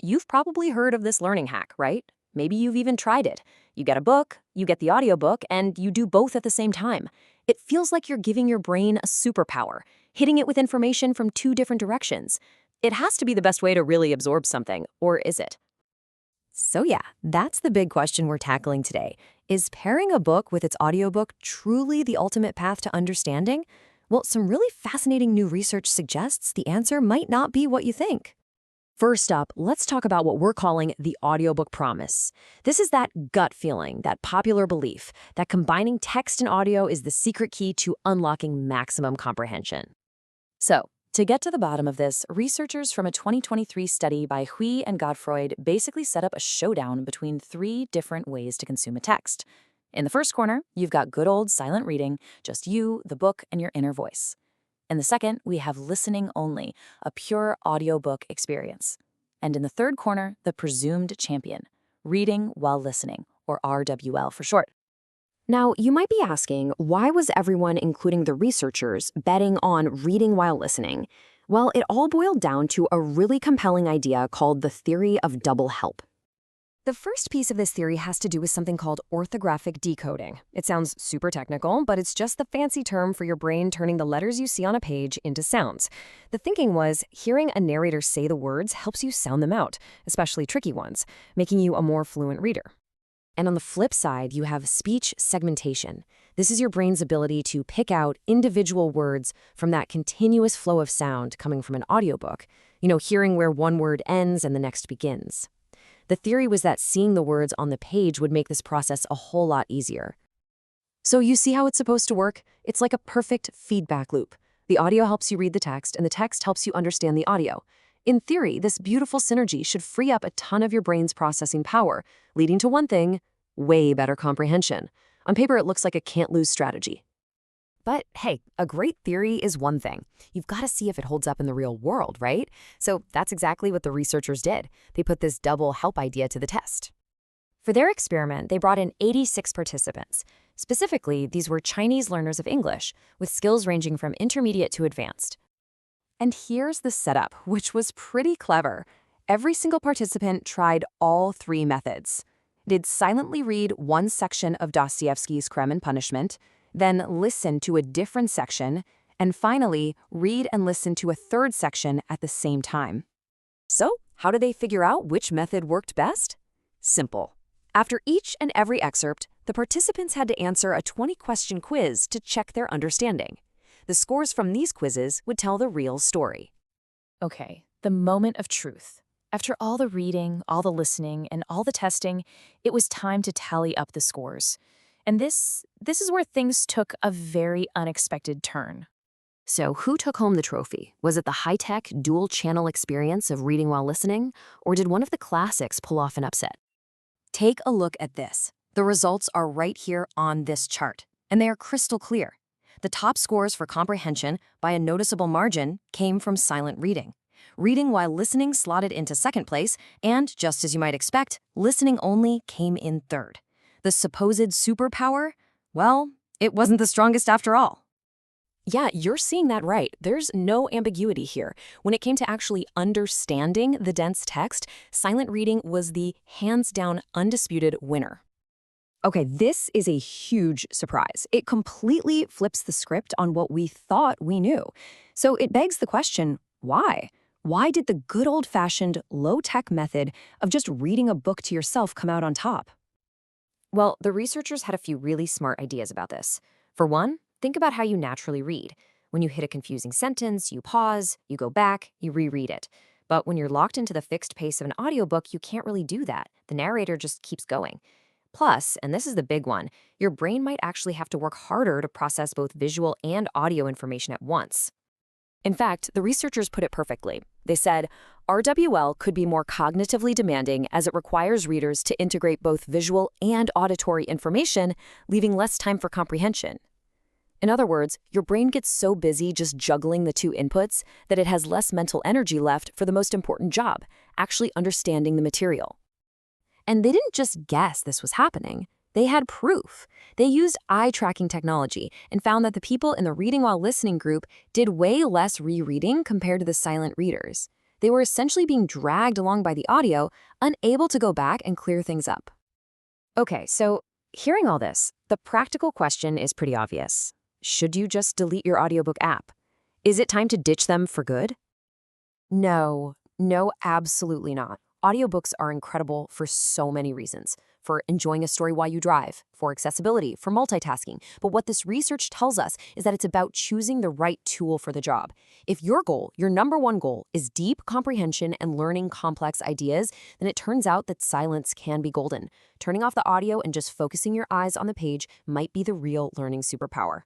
you've probably heard of this learning hack, right? Maybe you've even tried it. You get a book, you get the audiobook, and you do both at the same time. It feels like you're giving your brain a superpower, hitting it with information from two different directions. It has to be the best way to really absorb something, or is it? So yeah, that's the big question we're tackling today. Is pairing a book with its audiobook truly the ultimate path to understanding? Well, some really fascinating new research suggests the answer might not be what you think. First up, let's talk about what we're calling the audiobook promise. This is that gut feeling, that popular belief, that combining text and audio is the secret key to unlocking maximum comprehension. So, to get to the bottom of this, researchers from a 2023 study by Hui and Godefroyd basically set up a showdown between three different ways to consume a text. In the first corner, you've got good old silent reading, just you, the book, and your inner voice. In the second, we have listening only, a pure audiobook experience. And in the third corner, the presumed champion, reading while listening, or RWL for short. Now, you might be asking, why was everyone, including the researchers, betting on reading while listening? Well, it all boiled down to a really compelling idea called the theory of double help. The first piece of this theory has to do with something called orthographic decoding. It sounds super technical, but it's just the fancy term for your brain turning the letters you see on a page into sounds. The thinking was, hearing a narrator say the words helps you sound them out, especially tricky ones, making you a more fluent reader. And on the flip side, you have speech segmentation. This is your brain's ability to pick out individual words from that continuous flow of sound coming from an audiobook, hearing where one word ends and the next begins. The theory was that seeing the words on the page would make this process a whole lot easier. So you see how it's supposed to work? It's like a perfect feedback loop. The audio helps you read the text, and the text helps you understand the audio. In theory, this beautiful synergy should free up a ton of your brain's processing power, leading to one thing: way better comprehension. On paper, it looks like a can't-lose strategy. But hey, a great theory is one thing. You've got to see if it holds up in the real world, right? So that's exactly what the researchers did. They put this double help idea to the test. For their experiment, they brought in 86 participants. Specifically, these were Chinese learners of English, with skills ranging from intermediate to advanced. And here's the setup, which was pretty clever. Every single participant tried all three methods. They'd silently read one section of Dostoevsky's Crime and Punishment, then listen to a different section, and finally, read and listen to a third section at the same time. So, how did they figure out which method worked best? Simple. After each and every excerpt, the participants had to answer a 20-question quiz to check their understanding. The scores from these quizzes would tell the real story. Okay, the moment of truth. After all the reading, all the listening, and all the testing, it was time to tally up the scores. And this is where things took a very unexpected turn. So who took home the trophy? Was it the high-tech, dual-channel experience of reading while listening, or did one of the classics pull off an upset? Take a look at this. The results are right here on this chart, and they are crystal clear. The top scores for comprehension, by a noticeable margin, came from silent reading. Reading while listening slotted into second place, and, just as you might expect, listening only came in third. The supposed superpower? Well, it wasn't the strongest after all. Yeah, you're seeing that right. There's no ambiguity here. When it came to actually understanding the dense text, silent reading was the hands-down undisputed winner. Okay, this is a huge surprise. It completely flips the script on what we thought we knew. So it begs the question, why? Why did the good old-fashioned, low-tech method of just reading a book to yourself come out on top? Well, the researchers had a few really smart ideas about this. For one, think about how you naturally read. When you hit a confusing sentence, you pause, you go back, you reread it. But when you're locked into the fixed pace of an audiobook, you can't really do that. The narrator just keeps going. Plus, and this is the big one, your brain might actually have to work harder to process both visual and audio information at once. In fact, the researchers put it perfectly. They said, RWL could be more cognitively demanding as it requires readers to integrate both visual and auditory information, leaving less time for comprehension. In other words, your brain gets so busy just juggling the two inputs that it has less mental energy left for the most important job, actually understanding the material. And they didn't just guess this was happening. They had proof. They used eye tracking technology and found that the people in the reading while listening group did way less rereading compared to the silent readers. They were essentially being dragged along by the audio, unable to go back and clear things up. Okay, so hearing all this, the practical question is pretty obvious. Should you just delete your audiobook app? Is it time to ditch them for good? No, absolutely not. Audiobooks are incredible for so many reasons. For enjoying a story while you drive, for accessibility, for multitasking. But what this research tells us is that it's about choosing the right tool for the job. If your goal, your number one goal, is deep comprehension and learning complex ideas, then it turns out that silence can be golden. Turning off the audio and just focusing your eyes on the page might be the real learning superpower.